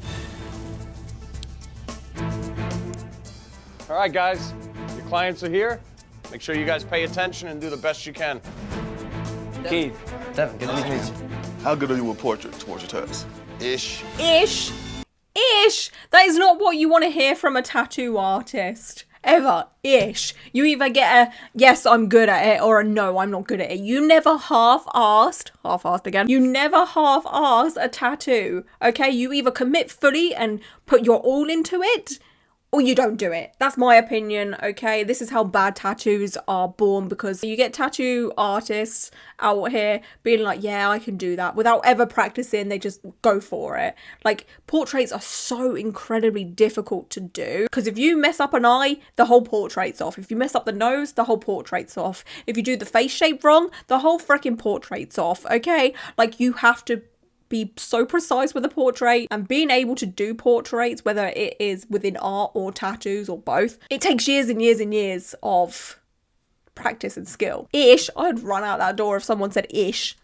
All right, guys, your clients are here. Make sure you guys pay attention and do the best you can. Keith. Devin, good to meet you. How good are you with portraits test? Ish. Ish. Ish. That is not what you want to hear from a tattoo artist. Ever. Ish. You either get a yes, I'm good at it, or a no, I'm not good at it. You never half-assed again. You never half-ass a tattoo. Okay? You either commit fully and put your all into it, or you don't do it. That's my opinion, okay? This is how bad tattoos are born, because you get tattoo artists out here being like, yeah, I can do that. Without ever practicing, they just go for it. Like, portraits are so incredibly difficult to do, because if you mess up an eye, the whole portrait's off. If you mess up the nose, the whole portrait's off. If you do the face shape wrong, the whole freaking portrait's off, okay? Like, you have to be so precise with a portrait, and being able to do portraits, whether it is within art or tattoos or both, it takes years and years and years of practice and skill. Ish, I'd run out that door if someone said ish.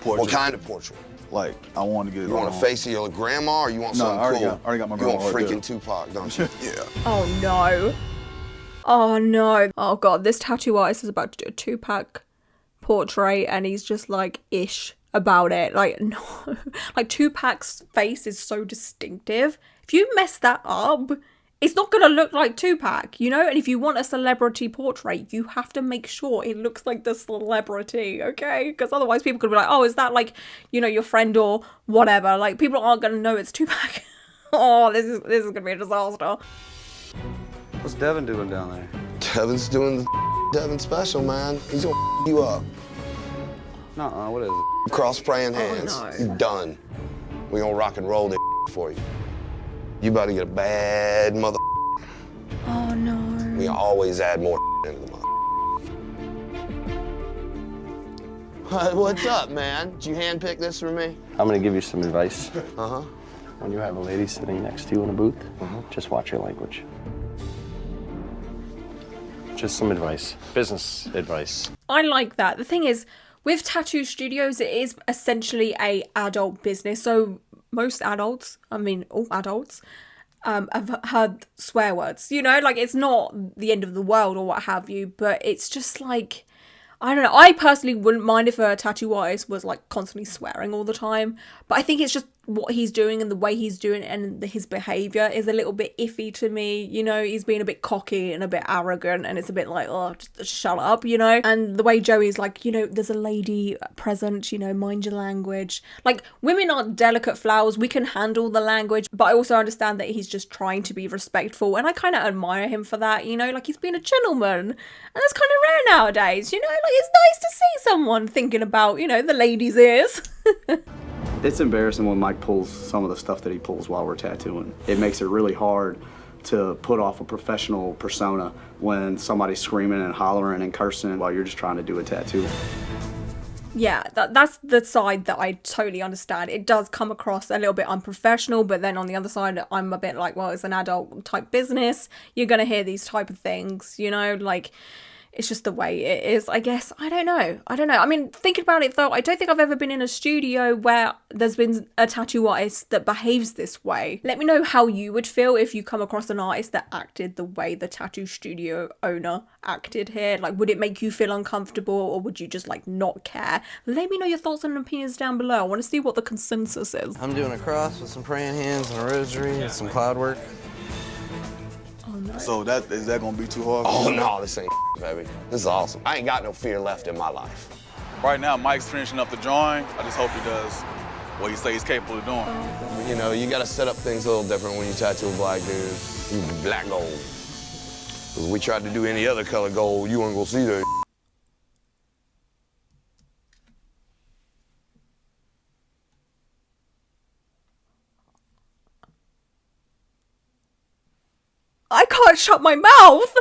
What kind of portrait? Like, I want to get it. You want a face of your grandma, or you want something cool? I already got my you grandma. Want right freaking there. Tupac, don't you? Yeah. Oh no. Oh no. Oh god, this tattoo artist is about to do a Tupac portrait, and he's just like ish about it. Like, no. Like, Tupac's face is so distinctive. If you mess that up, it's not gonna look like Tupac, you know? And if you want a celebrity portrait, you have to make sure it looks like the celebrity, okay? Because otherwise people could be like, oh, is that like, you know, your friend or whatever? Like, people aren't gonna know it's Tupac. Oh, this is gonna be a disaster. What's Devin doing down there? Devin's doing the Devin special, man. He's gonna you up. Nuh-uh, what is it? Cross praying hands. no. You done. We gonna rock and roll this for you. You about to get a bad mother. Oh no. We always add more into the month. What's up, man? Did you handpick this for me? I'm gonna give you some advice. Uh-huh. When you have a lady sitting next to you in a booth, just watch your language. Just some advice, business advice. I like that. The thing is, with tattoo studios, it is essentially a adult business. So most adults, I mean all adults, have heard swear words. You know, like, it's not the end of the world or what have you, but it's just like, I don't know. I personally wouldn't mind if a tattoo artist was like constantly swearing all the time, but I think it's just what he's doing and the way he's doing it, and his behavior is a little bit iffy to me. You know, he's being a bit cocky and a bit arrogant, and it's a bit like, oh, just shut up, you know? And the way Joey's like, you know, there's a lady present, you know, mind your language. Like, women aren't delicate flowers. We can handle the language, but I also understand that he's just trying to be respectful, and I kind of admire him for that, you know? Like, he's being a gentleman, and that's kind of rare nowadays, you know? Like, it's nice to see someone thinking about, you know, the ladies' ears. It's embarrassing when Mike pulls some of the stuff that he pulls while we're tattooing. It makes it really hard to put off a professional persona when somebody's screaming and hollering and cursing while you're just trying to do a tattoo. Yeah, that's the side that I totally understand. It does come across a little bit unprofessional, but then on the other side, I'm a bit like, well, it's an adult type business. You're going to hear these type of things, you know, like, it's just the way it is, I guess. I don't know. I mean, thinking about it though, I don't think I've ever been in a studio where there's been a tattoo artist that behaves this way. Let me know how you would feel if you come across an artist that acted the way the tattoo studio owner acted here. Like, would it make you feel uncomfortable, or would you just like not care? Let me know your thoughts and opinions down below. I want to see what the consensus is. I'm doing a cross with some praying hands and a rosary and some cloud work. Oh no. So is that gonna be too hard? Oh no, this ain't baby. This is awesome. I ain't got no fear left in my life. Right now, Mike's finishing up the drawing. I just hope he does what he says he's capable of doing. You know, you gotta set up things a little different when you tattoo a black dude. You black gold. Cause we tried to do any other color gold, you weren't gonna see that. I can't shut my mouth.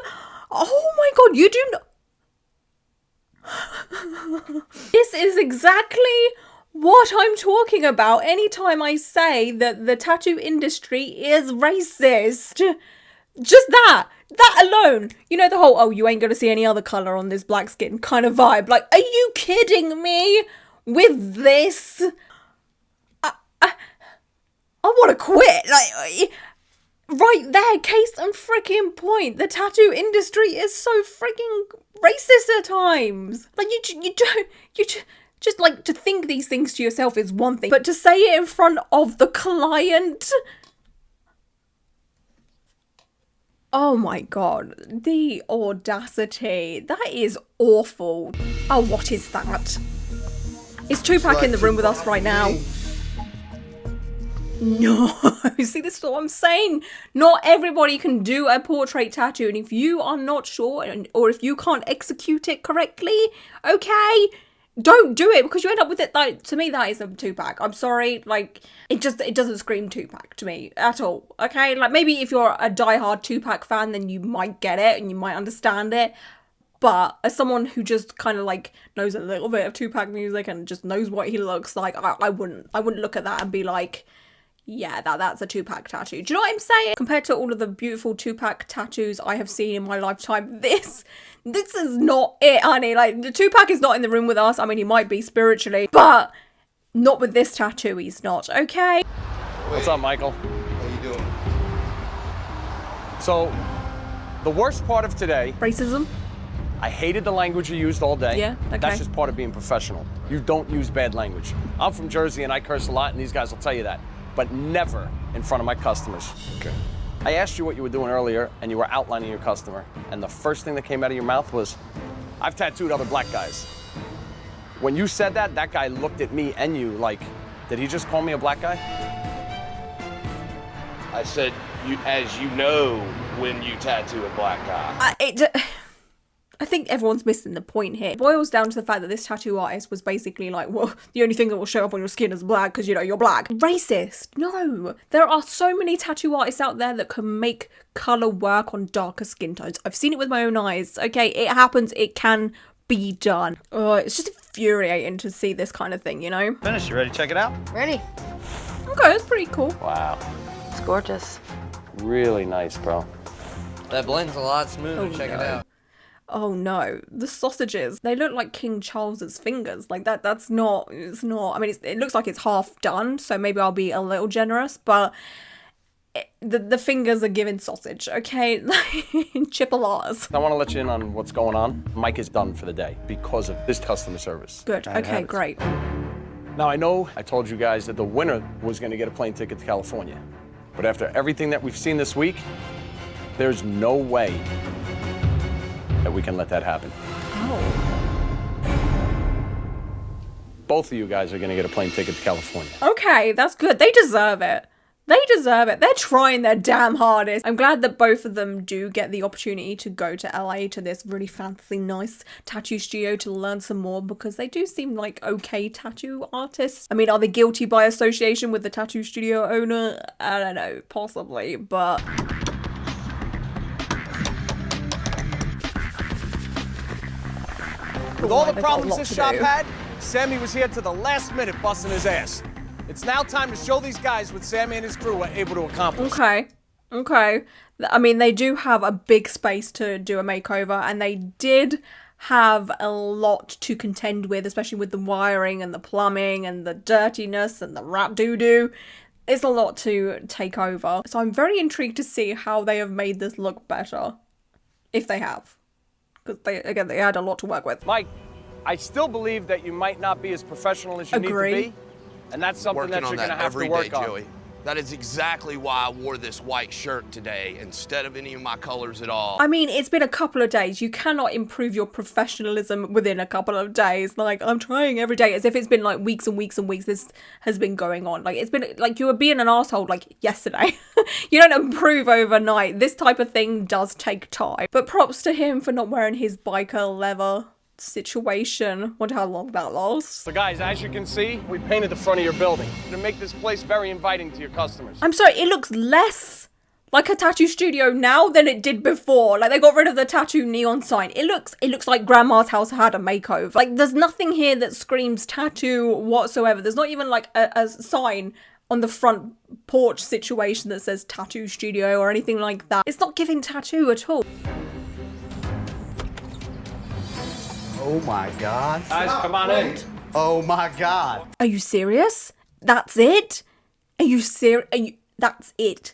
Oh my god, you do not. This is exactly what I'm talking about anytime I say that the tattoo industry is racist. Just that alone. You know, the whole, oh, you ain't gonna see any other colour on this black skin kind of vibe. Like, are you kidding me with this? I want to quit. Like, right there, case and freaking point. The tattoo industry is so freaking racist at times. Like, just like, to think these things to yourself is one thing, but to say it in front of the client. Oh my god, the audacity. That is awful. Oh, what is that? Is Tupac in the room with us right now? No, see, this is what I'm saying. Not everybody can do a portrait tattoo, and if you are not sure, or if you can't execute it correctly, okay, don't do it, because you end up with it. Like, to me, that is a Tupac. I'm sorry, like, it doesn't scream Tupac to me at all, okay? Like, maybe if you're a diehard Tupac fan, then you might get it, and you might understand it, but as someone who just kind of, like, knows a little bit of Tupac music, and just knows what he looks like, I wouldn't look at that and be like, yeah, that's a Tupac tattoo. Do you know what I'm saying? Compared to all of the beautiful Tupac tattoos I have seen in my lifetime, this is not it, honey. Like, the Tupac is not in the room with us. I mean, he might be spiritually, but not with this tattoo, he's not, okay? What's up, Michael? How you doing? So, the worst part of today... Racism? I hated the language you used all day. Yeah, okay. That's just part of being professional. You don't use bad language. I'm from Jersey and I curse a lot, and these guys will tell you that. But never in front of my customers. Okay. I asked you what you were doing earlier, and you were outlining your customer, and the first thing that came out of your mouth was, I've tattooed other black guys. When you said that, that guy looked at me and you like, did he just call me a black guy? I said, as you know, when you tattoo a black guy. I think everyone's missing the point here. It boils down to the fact that this tattoo artist was basically like, well, the only thing that will show up on your skin is black because, you know, you're black. Racist. No. There are so many tattoo artists out there that can make colour work on darker skin tones. I've seen it with my own eyes. Okay, it happens. It can be done. Oh, it's just infuriating to see this kind of thing, you know? Finished. You ready to check it out? Ready. Okay, that's pretty cool. Wow. It's gorgeous. Really nice, bro. That blends a lot smoother. Check it out. Oh no, the sausages, they look like King Charles's fingers. Like it's not, I mean, it looks like it's half done, so maybe I'll be a little generous, but the fingers are giving sausage, okay? Chipolatas. I want to let you in on what's going on. Mike is done for the day because of this customer service. Good, okay, great. Now, I know I told you guys that the winner was going to get a plane ticket to California, but after everything that we've seen this week, there's no way that we can let that happen. Oh. Both of you guys are gonna get a plane ticket to California. Okay, that's good. They deserve it. They deserve it. They're trying their damn hardest. I'm glad that both of them do get the opportunity to go to LA to this really fancy, nice tattoo studio to learn some more, because they do seem like okay tattoo artists. I mean, are they guilty by association with the tattoo studio owner? I don't know, possibly, but... With all the problems this shop had, Sammy was here to the last minute busting his ass. It's now time to show these guys what Sammy and his crew were able to accomplish. Okay. I mean, they do have a big space to do a makeover, and they did have a lot to contend with, especially with the wiring and the plumbing and the dirtiness and the rat doo-doo. It's a lot to take over. So I'm very intrigued to see how they have made this look better. If they have. Because they had a lot to work with. Mike, I still believe that you might not be as professional as you need to be. And that's something that you're going to have to work on. Joey. That is exactly why I wore this white shirt today instead of any of my colors at all. I mean, it's been a couple of days. You cannot improve your professionalism within a couple of days. Like, I'm trying every day, as if it's been like weeks and weeks and weeks this has been going on. Like, it's been like you were being an asshole like yesterday. You don't improve overnight. This type of thing does take time. But props to him for not wearing his biker leather situation. Wonder how long that lasts. So guys, as you can see, we painted the front of your building to make this place very inviting to your customers. I'm sorry, it looks less like a tattoo studio now than it did before. Like, they got rid of the tattoo neon sign. It looks like grandma's house had a makeover. Like, there's nothing here that screams tattoo whatsoever. There's not even like a sign on the front porch situation that says tattoo studio or anything like that. It's not giving tattoo at all. Oh my God. Guys, come on in. Oh my God. Are you serious? That's it? Are you serious? That's it.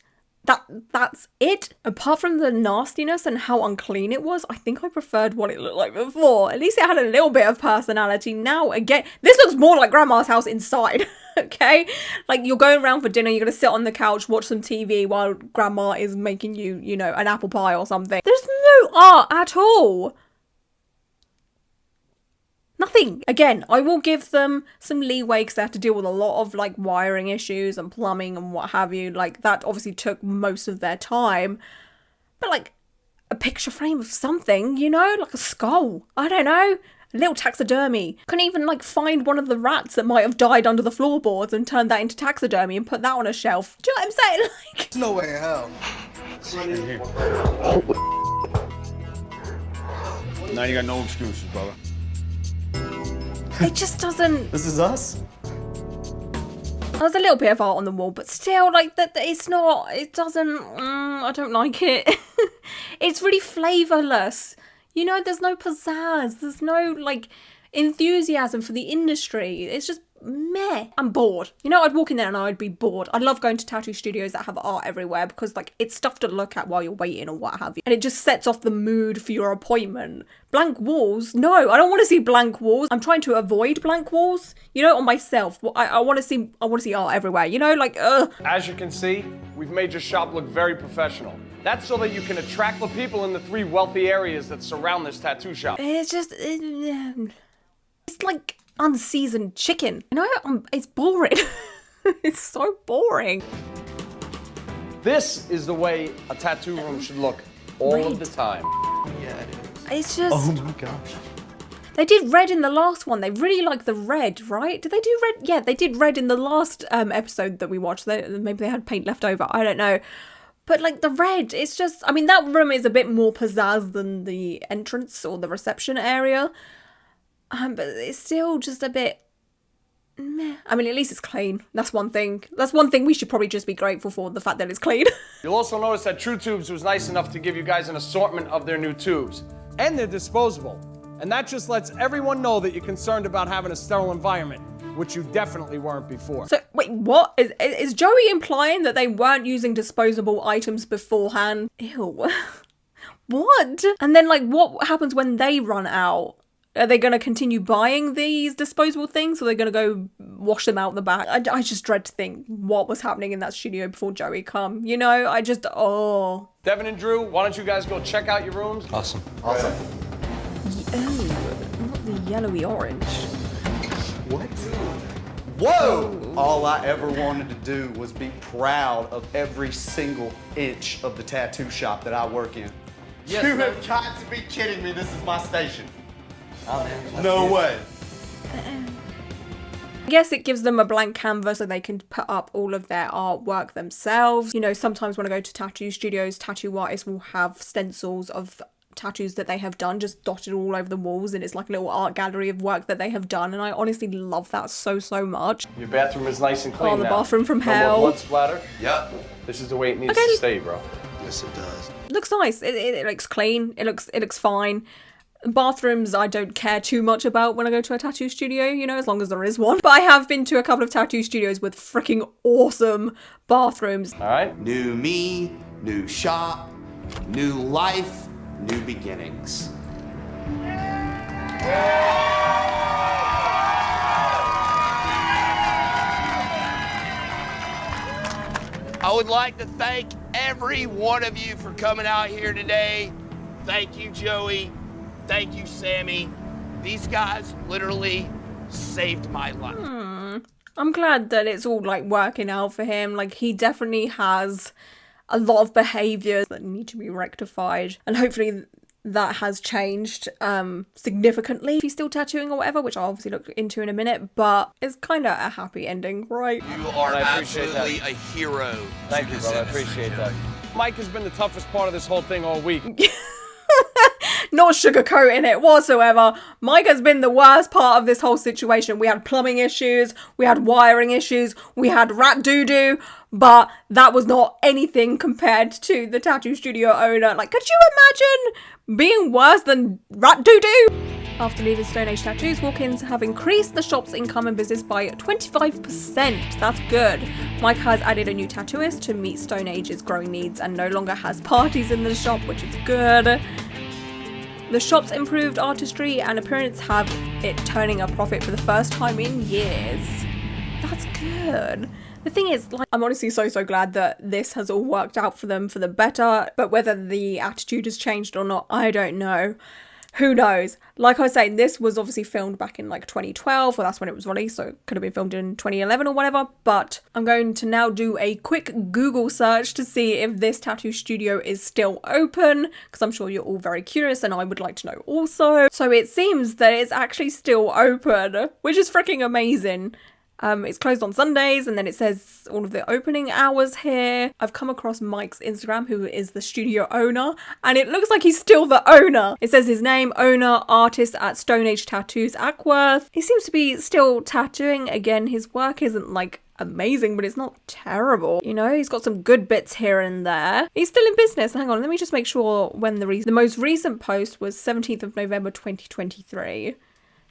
That's it. Apart from the nastiness and how unclean it was, I think I preferred what it looked like before. At least it had a little bit of personality. Now, again, this looks more like Grandma's house inside, okay? Like, you're going around for dinner, you're gonna sit on the couch, watch some TV while Grandma is making you, you know, an apple pie or something. There's no art at all. Nothing. Again, I will give them some leeway because they have to deal with a lot of like wiring issues and plumbing and what have you. Like that obviously took most of their time. But like a picture frame of something, you know, like a skull. I don't know. A little taxidermy. Couldn't even like find one of the rats that might have died under the floorboards and turned that into taxidermy and put that on a shelf. Do you know what I'm saying? Like, no way in hell. Now you got no excuses, brother. it just doesn't. This is us? There's a little bit of art on the wall, but still, like, it's not, it doesn't, I don't like it. It's really flavourless. You know, there's no pizzazz. There's no, like, enthusiasm for the industry. It's just meh. I'm bored. You know, I'd walk in there and I'd be bored. I love going to tattoo studios that have art everywhere because, like, it's stuff to look at while you're waiting or what have you. And it just sets off the mood for your appointment. Blank walls? No, I don't want to see blank walls. I'm trying to avoid blank walls, you know, on myself. I want to see art everywhere, you know, like, ugh. As you can see, we've made your shop look very professional. That's so that you can attract the people in the 3 wealthy areas that surround this tattoo shop. It's just, it's like unseasoned chicken. You know, it's boring. It's so boring. This is the way a tattoo room should look all of the time. Yeah, it is. It's just... Oh my gosh. They did red in the last one. They really like the red, right? Did they do red? Yeah, they did red in the last episode that we watched. Maybe they had paint left over. I don't know. But like the red, it's just... I mean, that room is a bit more pizzazz than the entrance or the reception area. But it's still just a bit meh. I mean, at least it's clean. That's one thing. That's one thing we should probably just be grateful for, the fact that it's clean. You'll also notice that True Tubes was nice enough to give you guys an assortment of their new tubes. And they're disposable. And that just lets everyone know that you're concerned about having a sterile environment, which you definitely weren't before. So, wait, what? Is Joey implying that they weren't using disposable items beforehand? Ew. What? And then, like, what happens when they run out? Are they going to continue buying these disposable things, or are they going to go wash them out the back? I just dread to think what was happening in that studio before Joey come. You know, I just, oh. Devin and Drew, why don't you guys go check out your rooms? Awesome. Awesome. Oh, not the yellowy orange. What? Whoa! All I ever wanted to do was be proud of every single inch of the tattoo shop that I work in. Yes, You sir. have got to be kidding me. This is my station. Oh, man. No way. I guess it gives them a blank canvas so they can put up all of their artwork themselves. You know, sometimes when I go to tattoo studios, tattoo artists will have stencils of tattoos that they have done just dotted all over the walls, and it's like a little art gallery of work that they have done, and I honestly love that so much. Your bathroom is nice and clean Oh, the now. bathroom from No more hell. blood splatter. Yep. This is the way it needs Okay. to stay, bro. Yes, it does. Looks nice. It looks clean. It looks fine. Bathrooms I don't care too much about when I go to a tattoo studio, you know, as long as there is one. But I have been to a couple of tattoo studios with freaking awesome bathrooms. All right. New me, new shop, new life, new beginnings. I would like to thank every one of you for coming out here today. Thank you, Joey. Thank you, Sammy. These guys literally saved my life. I'm glad that it's all like working out for him. Like, he definitely has a lot of behaviours that need to be rectified, and hopefully that has changed significantly. If he's still tattooing or whatever, which I'll obviously look into in a minute, but it's kind of a happy ending, right? You are I appreciate absolutely that. a hero. Thank you, brother. I appreciate that. Mike has been the toughest part of this whole thing all week. Not sugarcoating it whatsoever. Mike has been the worst part of this whole situation. We had plumbing issues, we had wiring issues, we had rat doo-doo, but that was not anything compared to the tattoo studio owner. Like, could you imagine being worse than rat doo-doo? After leaving Stone Age Tattoos, walk-ins have increased the shop's income and business by 25%. That's good. Mike has added a new tattooist to meet Stone Age's growing needs and no longer has parties in the shop, which is good. The shop's improved artistry and appearance have it turning a profit for the first time in years. That's good. The thing is, like, I'm honestly so glad that this has all worked out for them for the better, but whether the attitude has changed or not, I don't know. Who knows? Like I was saying, this was obviously filmed back in like 2012, well that's when it was released, so it could have been filmed in 2011 or whatever, but I'm going to now do a quick Google search to see if this tattoo studio is still open, because I'm sure you're all very curious and I would like to know also. So it seems that it's actually still open, which is freaking amazing. It's closed on Sundays, and then it says all of the opening hours here. I've come across Mike's Instagram, who is the studio owner, and it looks like he's still the owner. It says his name, owner, artist at Stone Age Tattoos, Ackworth. He seems to be still tattooing. Again, his work isn't like amazing, but it's not terrible. You know, he's got some good bits here and there. He's still in business. Hang on, let me just make sure when the most recent post was 17th of November 2023.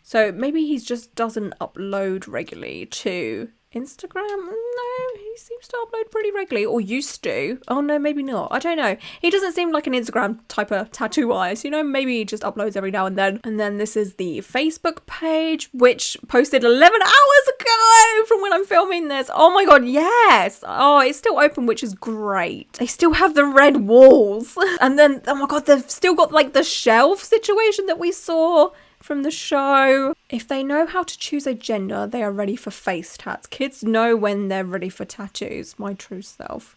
So maybe he just doesn't upload regularly to Instagram. No, he seems to upload pretty regularly, or used to. Oh no, maybe not. I don't know. He doesn't seem like an Instagram type of tattoo artist, you know, maybe he just uploads every now and then. And then this is the Facebook page, which posted 11 hours ago from when I'm filming this. Oh my god, yes. Oh, it's still open, which is great. They still have the red walls. And then, oh my god, they've still got like the shelf situation that we saw from the show. If they know how to choose a gender, they are ready for face tats. Kids know when they're ready for tattoos. My true self.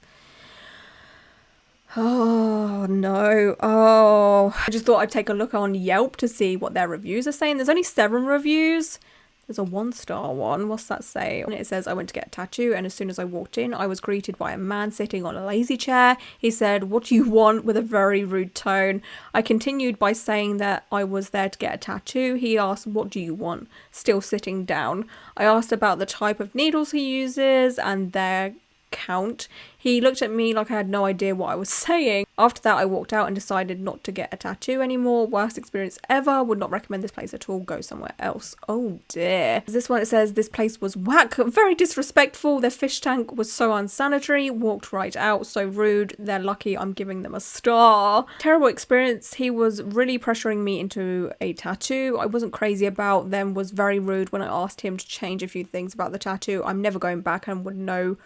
Oh no. Oh, I just thought I'd take a look on Yelp to see what their reviews are saying. There's only 7 reviews. There's a 1-star one. What's that say? And it says, I went to get a tattoo, and as soon as I walked in, I was greeted by a man sitting on a lazy chair. He said, "What do you want?" with a very rude tone. I continued by saying that I was there to get a tattoo. He asked, "What do you want?" Still sitting down. I asked about the type of needles he uses and their count. He looked at me like I had no idea what I was saying. After that, I walked out and decided not to get a tattoo anymore. Worst experience ever. Would not recommend this place at all. Go somewhere else. Oh dear. This one, it says, this place was whack. Very disrespectful. Their fish tank was so unsanitary. Walked right out. So rude. They're lucky I'm giving them a star. Terrible experience. He was really pressuring me into a tattoo. I wasn't crazy about them. Was very rude when I asked him to change a few things about the tattoo. I'm never going back and would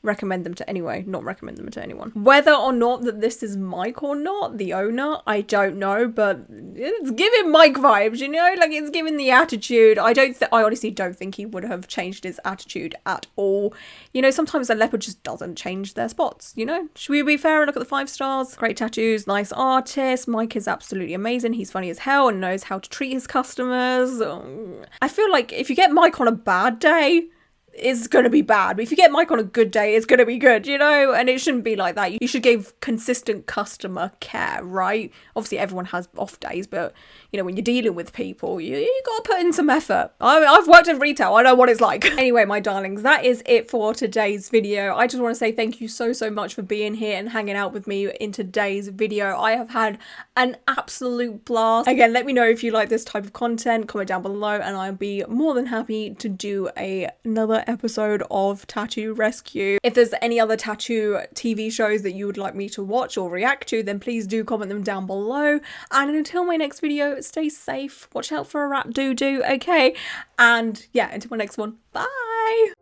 recommend them to not recommend them to anyone. Whether or not that this is Mike or not, the owner, I don't know, but it's giving Mike vibes, you know, like it's giving the attitude. I honestly don't think he would have changed his attitude at all. You know, sometimes a leopard just doesn't change their spots, you know. Should we be fair and look at the 5 stars? Great tattoos, nice artist. Mike is absolutely amazing. He's funny as hell and knows how to treat his customers. I feel like if you get Mike on a bad day, it's going to be bad, but if you get Mike on a good day, it's going to be good, you know, and it shouldn't be like that. You should give consistent customer care, right? Obviously everyone has off days, but you know, when you're dealing with people, you got to put in some effort. I've worked in retail, I know what it's like. Anyway, my darlings, that is it for today's video. I just want to say thank you so much for being here and hanging out with me in today's video. I have had an absolute blast. Again, let me know if you like this type of content, comment down below, and I'll be more than happy to do another episode of Tattoo Rescue. If there's any other tattoo TV shows that you would like me to watch or react to, then please do comment them down below. And until my next video, stay safe, watch out for a rat doo-doo, okay? And yeah, until my next one, bye!